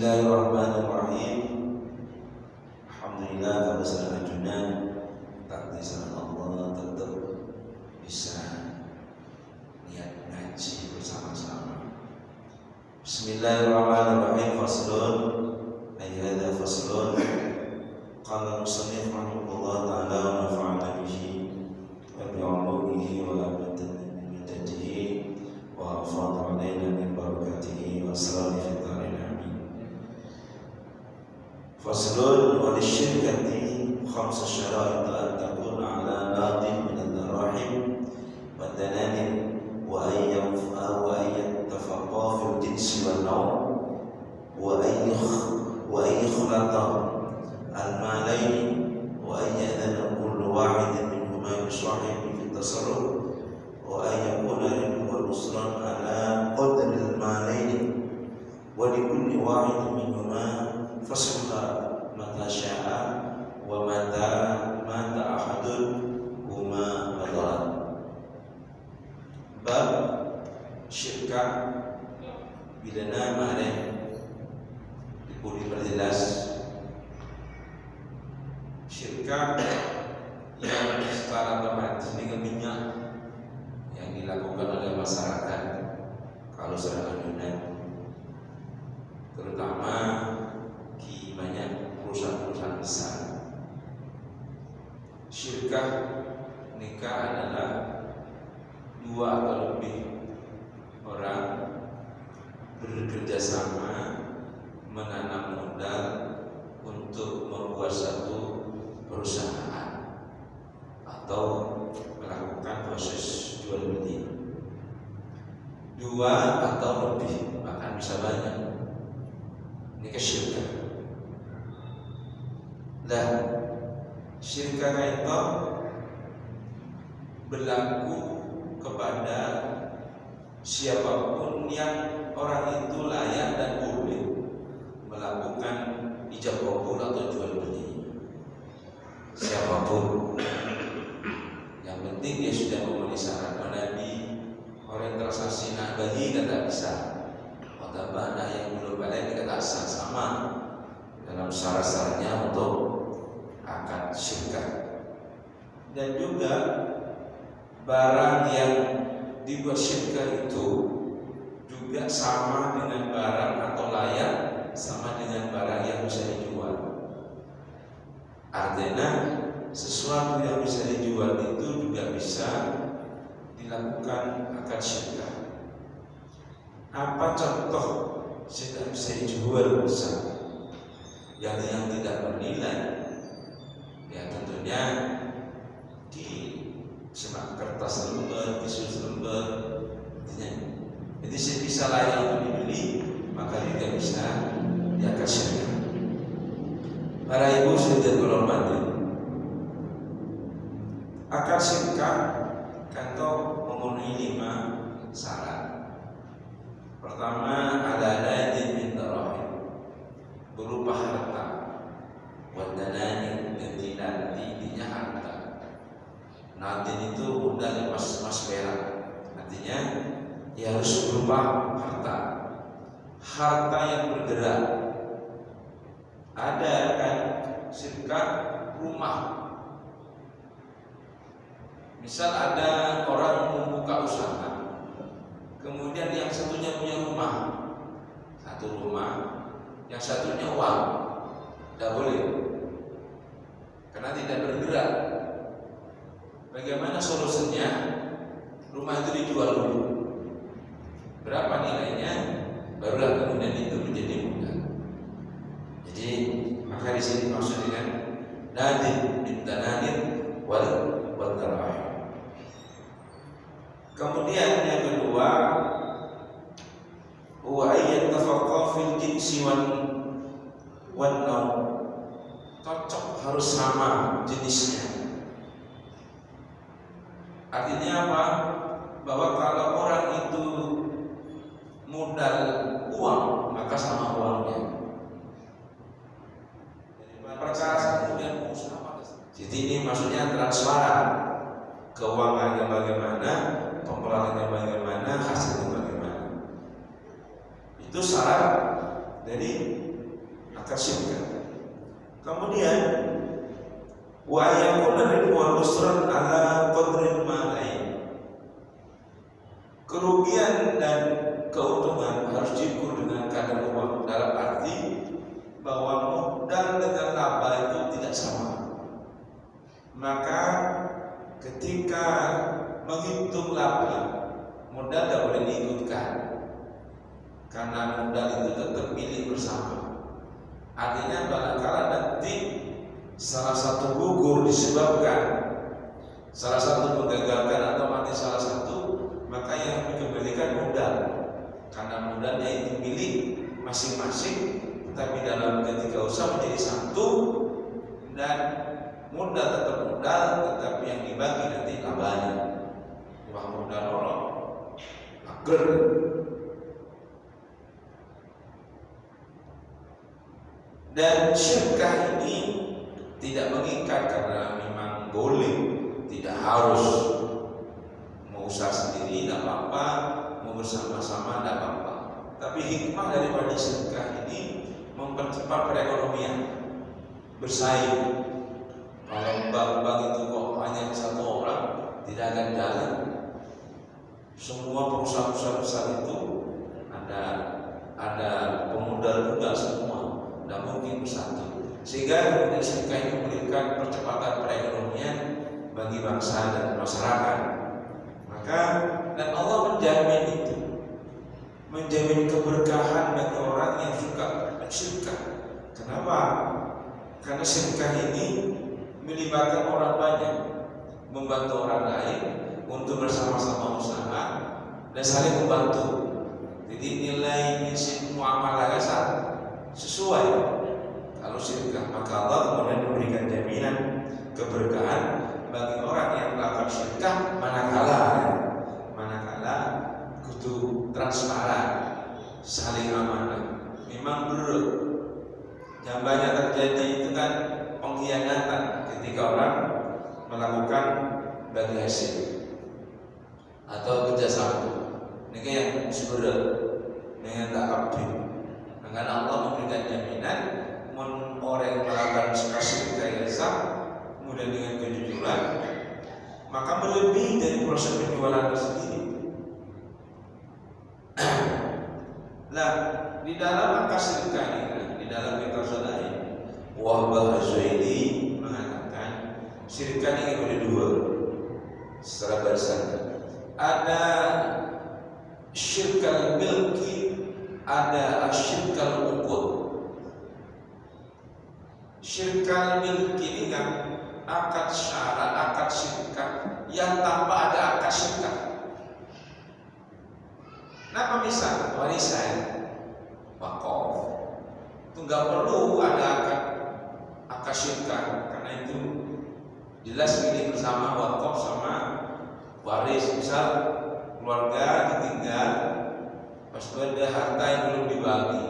Bismillahirrahmanirrahim. Alhamdulillah pada saat ajunan takdiran Allah tetap bisa niat ngaji bersama-sama. Bismillahirrahmanirrahim. Faslun ayat faslun. Qala musannif rahimahullah ta'ala wa nafa'ana bihi wa bi'ulumihi wa bi'tadihi wa afadha alaina min barakatihi wa salami fi dharin amin. Faslun wa lisyirkati khamsa syara'it an takuna ala batin min ad-darahim wa dananin wa ayyan tafaqqa fil jinsi wal nawm wa ayyukhlata al-malaini wa ayyadana kullu wahidin minhuma bisahibi fi tasarruf wa ayyakuna rinhu wal usran ala qadri al-malaini wa likulli wahidin minhuma fasluha mata sya'a wa mata ahadun huma madarat. Bab syirka bila nama ada diperjelas syirka yang secara otomatis dengan minyak yang dilakukan oleh masyarakat kalau sedang adunan, terutama di banyak perusahaan-perusahaan besar. Syirka nikah adalah dua atau lebih orang bekerja sama menanam modal untuk membuat satu perusahaan atau melakukan proses jual beli. Dua atau lebih, bahkan bisa banyak. Ini kesyirikan. Nah, syirka itu berlaku kepada siapapun yang orang itu layak dan boleh melakukan ijab kabul atau jual beli. Siapapun, yang penting dia sudah memenuhi syarat Nabi. Orang transaksi nak bagi tidak bisa, atau ada yang belum balik kita sah sama dalam syarat-syaratnya untuk akad syirka. Dan juga barang yang dibuat syirka itu juga sama dengan barang atau layak sama dengan barang yang bisa dijual. Artinya sesuatu yang bisa dijual itu juga bisa dilakukan akad syirka. Apa contoh yang bisa dijual besar yang tidak bernilai? Ya tentunya di semak kertas lembar, tisu lembar, jadi bisa layak untuk dibeli, maka juga bisa diakad syirka. Para ibu sudah berhormati, akad syirka kantor memenuhi 5 syarat. Pertama, ada nadin min darahim, berupa harta, wadananin dan nantinya harta. Nadin itu modal emas perak, artinya ya harus berupa harta, harta yang bergerak. Ada kan syirka rumah. Misal ada orang membuka usaha, kemudian yang satunya punya rumah, satu rumah, yang satunya uang, tidak boleh, karena tidak bergerak. Bagaimana solusinya? Rumah itu dijual dulu, berapa nilainya, barulah kemudian itu menjadi modal. Jadi maka di sini maksud dengan nadin min dananin wal darahim. Kemudian yang kedua, wa ayat tafaqqa fil jinsi wan naw, cocok harus sama jenisnya. Artinya apa? Bahwa kalau orang itu modal uang, maka sama uangnya. Perkara kemudian usaha. Jadi ini maksudnya transparan, keuangannya bagaimana, pengelolaannya bagaimana, hasilnya bagaimana. Itu syarat dari akad syirkah. Kemudian wa yakuna ridwan nusran ala qadrin malain. Kerugian dan keuntungan harus diukur dengan kadar uang, dalam arti bahwa modal dengan laba itu tidak sama. Maka ketika menghitung laba, modal tidak boleh diikutkan, karena modal itu tetap milik bersama. Artinya barangkali nanti salah satu gugur disebabkan salah satu menggagalkan atau mati salah satu, maka yang dikembalikan modal, karena modalnya itu milik masing-masing, tetapi dalam ketika usaha menjadi satu dan modal tetap modal, tetapi yang dibagi nanti labanya. Wah, modal orang agar. Dan syirkah ini tidak mengikat, karena memang boleh, tidak harus. Mau usaha sendiri tidak apa-apa, mau bersama-sama tidak apa-apa. Tapi hikmah daripada syirkah ini mempercepat perekonomian, bersaing. Kalau bank-bank itu kok hanya satu orang, tidak akan jalan. Semua perusahaan-perusahaan besar itu ada pemodal juga semua, tidak mungkin bersatu. Sehingga syirkah ini memberikan percepatan perekonomian bagi bangsa dan masyarakat. Maka dan Allah menjamin itu, menjamin keberkahan bagi orang yang suka syirkah. Kenapa? Karena syirkah ini melibatkan orang banyak, membantu orang lain untuk bersama-sama usaha dan saling membantu. Jadi nilai prinsip muamalah sesuai. Kalau syirkah, maka Allah kemudian memberikan jaminan keberkahan bagi orang yang melakukan syirkah, manakala kudu transparan, saling amanah. Memang betul yang banyak terjadi itu kan pengkhianatan ketika orang melakukan bagi hasil atau kerjasama. Ini yang sebenarnya dengan tak abdi. Karena Allah memberikan jaminan orang yang melakukan syirkah yang sah, kemudian dengan kejujuran, maka melebihi dari proses penjualan sendiri. Nah, di dalam akad syirkah ini, di dalam kitab lain, Wahbah Az-Zuhaili mengatakan syirkah ini ada dua secara bersama. Ada syirkal milki, ada syirkal uqud. Syirkal milki ini kan akad syarat, akad syirkah yang tanpa ada akad syirkah. Nah, misal warisan, wakaf, itu nggak perlu ada akad syirkah, karena itu jelas milik bersama wakaf sama waris. Misal keluarga ditinggal, pas ada harta yang belum dibagi,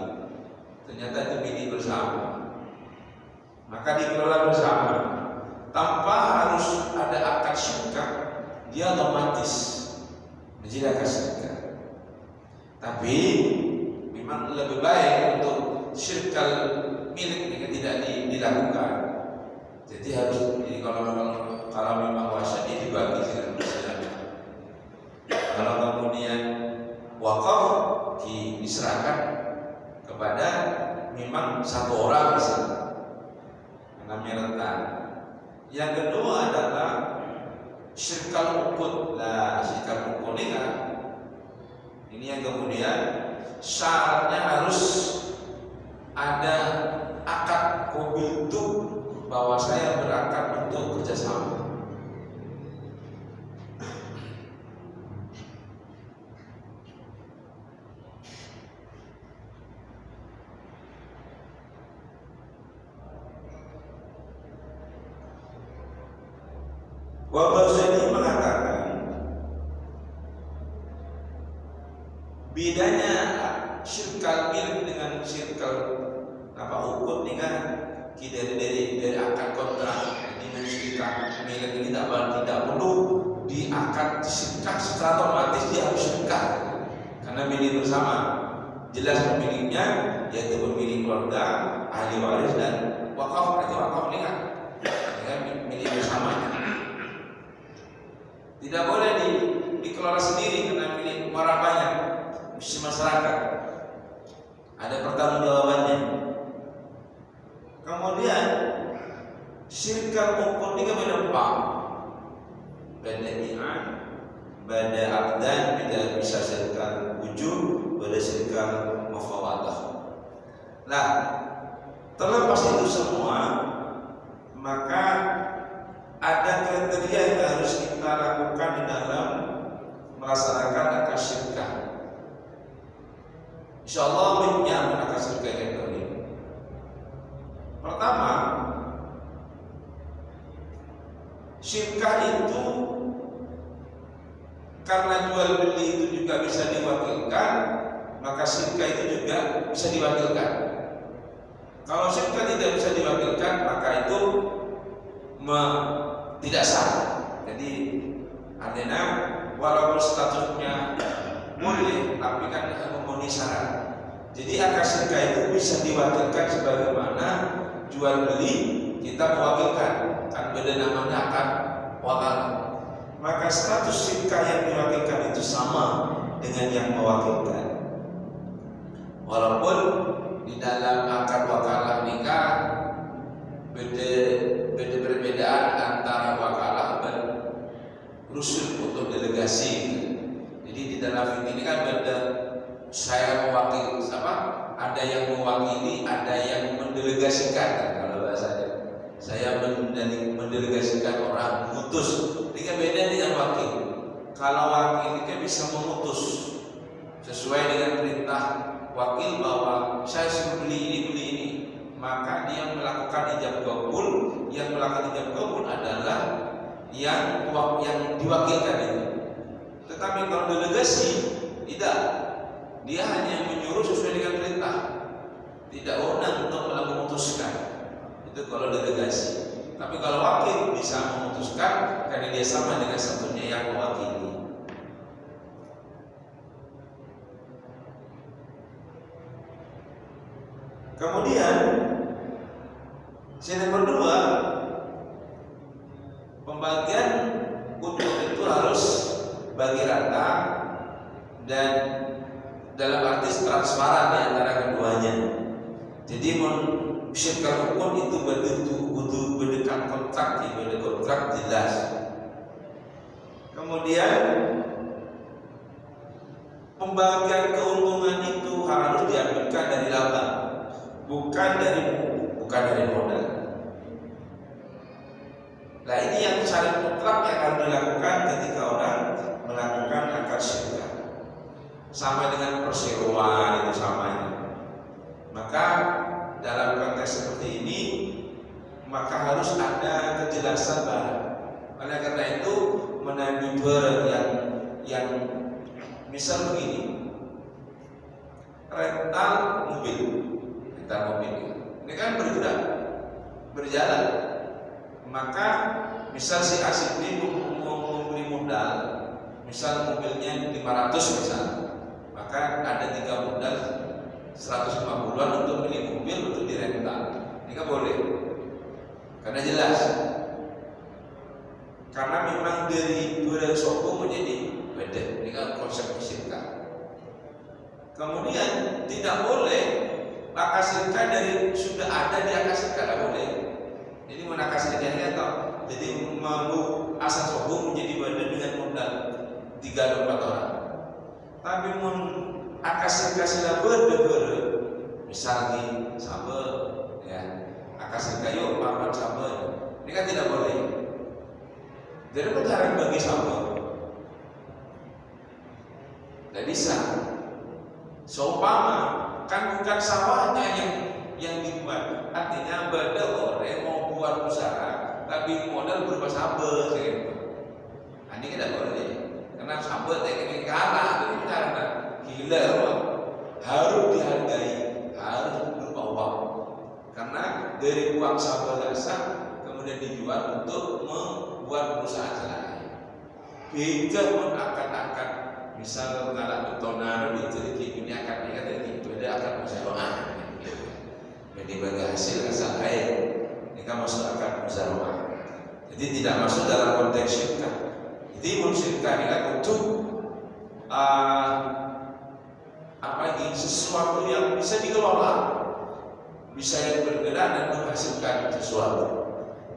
ternyata itu milik bersama, maka dikelola bersama tanpa harus ada akad syirkah, dia otomatis menjadi akad syirkah. Tapi memang lebih baik untuk syirkal milik ini tidak dilakukan. Jadi harus kalau memang wasiat ini dibagi dengan masyarakat. Kalau kemudian wakaf diserahkan kepada memang satu orang misalnya, namanya rentan. Yang kedua adalah syirkal uqud. Nah, syirkal uqud ini yang kemudian syaratnya harus ada akad qabil itu, bahwa saya berakad untuk kerjasama. Wabazani mengatakan bedanya syirkal milik dengan syirkal uqud ini kan dari akad kontrak. Dengan syirkal milik ini tidak perlu diakad syirkah secara otomatis, dia harus syirkah karena milik bersama. jelas pemiliknya, yaitu pemilik keluarga, ahli waris dan wakaf. Wakaf ini kan milik bersama. Tidak boleh dikelola sendiri karena milik orang banyak, mesti masyarakat. Ada pertanggungjawabannya. Kemudian syirkal ukun ini berdampak pada iman, pada abdan, tidak bisa syirkal wujud, pada syirkal mufawadah. Nah, terlepas itu semua, maka ada kriteria yang harus kita lakukan di dalam melaksanakan akad syirkah. Insyaallah menyampaikan akad syirkah yang ini. Pertama, syirkah itu karena jual beli itu juga bisa diwakilkan, maka syirkah itu juga bisa diwakilkan. Kalau syirkah tidak bisa diwakilkan, maka itu tidak sah. Jadi artinya walaupun statusnya boleh, tapi kan memenuhi syarat. Jadi akad syirkah itu bisa diwakilkan sebagaimana jual beli kita mewakilkan, kan beda namanya akad wakalah. Maka status syirkah yang diwakilkan itu sama dengan yang mewakilkan. Walaupun di dalam akad wakalah nikah beda perbedaan antara wakalah dan rusul untuk delegasi. Jadi di dalam fikih ini kan beda, saya mewakili apa? Ada yang mewakili, ada yang mendelegasikan. Kalau bahasanya, saya mendelegasikan orang mengutus. Ini kan beda dengan wakil. Kalau wakil ini kan bisa memutus sesuai dengan perintah wakil bahwa saya suruh beli ini, maka dia melakukan ijab qabul. Yang melakukan ijab qabul adalah yang diwakilkan itu. Tetapi kalau delegasi tidak, dia hanya menyuruh sesuai dengan perintah, tidak wewenang untuk memutuskan. Itu kalau delegasi. Tapi kalau wakil bisa memutuskan karena dia sama dengan satunya yang mewakili. Kemudian yang kedua, pembagian untung itu harus bagi rata dan dalam arti transparan di antara keduanya. Jadi syirkal ukun itu butuh berdekatan kontrak, kontrak jelas. Kemudian pembagian keuntungan itu harus diambilkan dari laba, bukan dari modal. Nah, ini yang syarat mutlak yang harus dilakukan ketika orang melakukan akad syirkah. Sama dengan perseroan itu sama ini. Maka dalam konteks seperti ini, maka harus ada kejelasan barang. Oleh karena itu, menandai barang yang misal begini, rental mobil ini kan berjalan. Maka misal si asik ini memberi modal, misal mobilnya 500 misal, maka ada 3 modal 150-an untuk beli mobil untuk dirental. Ini kan boleh, karena jelas. Karena memang dari dua sopo menjadi beda. Ini kan konsep syirkah. Kemudian tidak boleh akad syirkah dari sudah ada di akad syirkah, tidak boleh. Jadi menakar syirkahnya atau jadi mau asal sopo menjadi beda dengan modal 3-4 orang. Tapi akad syirkah sudah beda-beda. Misalnya sama ya, akad syirkah yuk paman sama. Ini kan tidak boleh. Jadi berharap bagi sama. Tidak bisa. Seumpama kan bukan sawahnya yang dibuat. Artinya beda orang mau buat usaha tapi modal berupa sabar gitu. Ini tidak boleh. Karena sabar teknik kalah itu karena gila harus dihargai, harus berupa uang. Karena dari uang sabar dasar kemudian dijual untuk membuat perusahaan lain. Beda pun akad-akad misal kalau betonan itu ini akan itu ada akan musyawarah. Jadi bagi hasil asal air ini kan masuk akad musyawarah. Jadi tidak masuk dalam konteks syirkah. Jadi mensyirkah ini untuk sesuatu yang bisa dikelola, bisa yang bergerak dan menghasilkan sesuatu.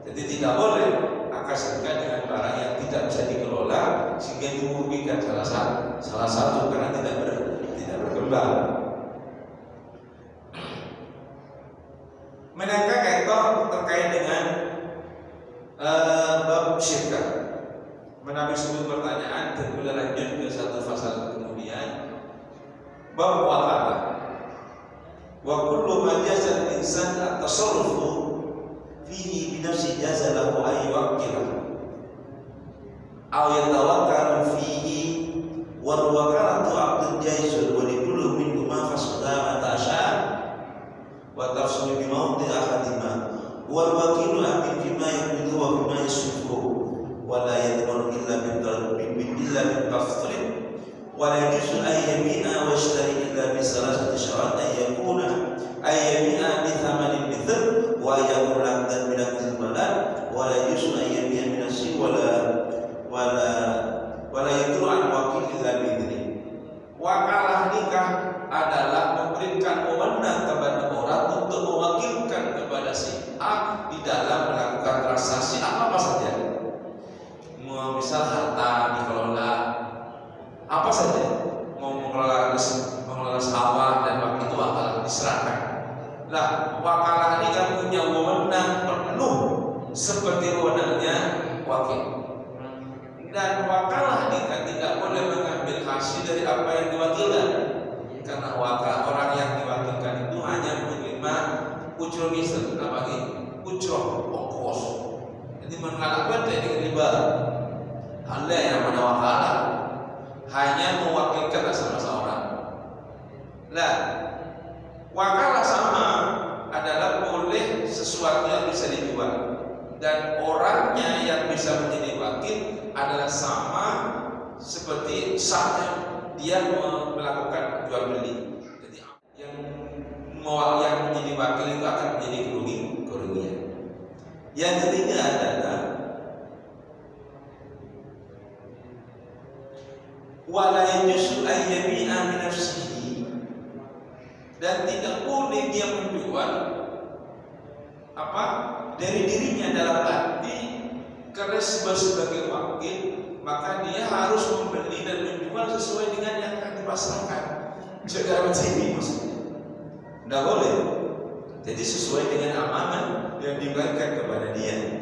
Jadi tidak boleh akad syirkah dengan barang yang tidak bisa dikelola sehingga itu merugikan salah satu karena tidak berkembang. Menangkap kaitan terkait dengan bab syirkah. Menabi sebut pertanyaan terus lanjut ke satu fasal kemudian bab waqala wa kullu ma jaza al-insan at-tasarrufu fihi bi nafsi jaza lahu ay yuwakkila aw yatawakkalu fihi wal wakalatu 'abdun jaizun wa likulli minhuma fasdama tasha wa tafsilu bi mawdi ahadima wal wakilu amin bima yaqudu wa bima yasfu wa la yadmanu illa bil tafsir wa la yajuzu an yamina wa yashtari illa bi salasati syarat an yakuna ay yamina bi thamanin mithl wa yakun laqdan min al-balad wa la yajuzu an yamina min as-si wa la yadru an wakil illa bi idzni. Wakalah nikah adalah memberikan wewenang kepada orang untuk mewakilkan kepada si A di dalam melakukan transaksi apa saja. Misal harta dikelola apa saja, mau mengelola sawah dan waktu itu wakalah diserahkan. Nah, wakalah ini kan punya wewenang penuh seperti wewenangnya wakil. Dan wakalah ini kan tidak boleh mengambil hasil dari apa yang diwakilkan, karena orang yang diwakilkan itu hanya menerima ujroh misal, ujroh ongkos. Jadi mengalahkan dari riba. Anda yang mana wakalah hanya mewakilkan sama seorang. Nah, wakalah sama adalah boleh sesuatu yang bisa dijual dan orangnya yang bisa menjadi wakil adalah sama seperti saatnya dia melakukan jual beli. Jadi yang menjadi wakil itu akan menjadi kerugian. Yang ketiga adalah wala yajuzu an yabi'a min nafsihi, dan tidak boleh dia menjual dari dirinya dalam arti karena sebagai wakil maka dia harus membeli dan menjual sesuai dengan yang akan dipasarkan. Segala macam ini maksudnya tidak boleh. Jadi sesuai dengan amanah yang diberikan kepada dia.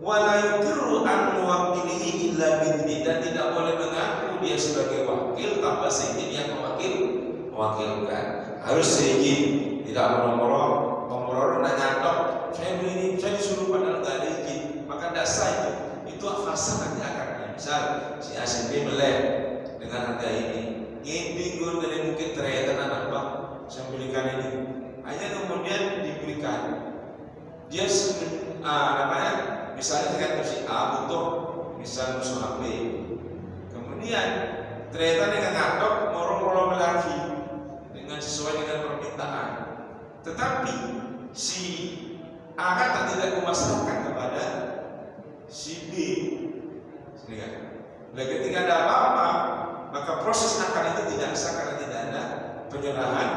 Wala yuqirru an muwakkilihi illa bi'idzni, dan tidak boleh mengaku dia sebagai wakil tanpa seizin yang mewakilkan. Harus seizin, tidak mengorok dan nyatok. Saya beli ini, saya disuruh padahal tidak ada izin, maka tidak sah itu fasad nanti akarnya. Misal si A si B melek dengan harga ini gue dari mungkin ternyata anak bang saya belikan ini, hanya kemudian diberikan dia misalnya kan si A butuh misal musuh HP, kemudian ternyata dengan ngatok morong lagi dengan sesuai dengan permintaan, tetapi si A kan tidak memasarkan kepada si B. Nah, ketika ada apa-apa maka proses akad itu tidak sah karena tidak ada penyerahan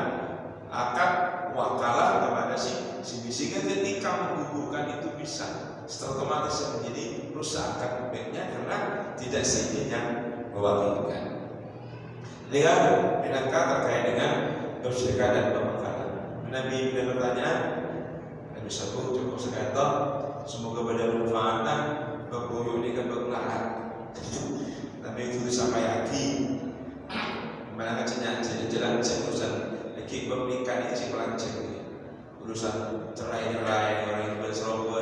akad wakalah kepada si B, sehingga ketika menggugurkan itu bisa setelah otomatis menjadi rusak akad baiknya karena tidak seizin yang mewakilkan. Lihat binangka terkait dengan bersyirkah dan pemakaran. Nabi bila pertanyaan, Nabi sabut cukup sekata, semoga pada bermanfaat berboyo ini keberlahan. Tapi itu sampai hati. Mana kecilnya jalan urusan lagi pernikahan ini si pelancong, urusan cerai orang yang berserobot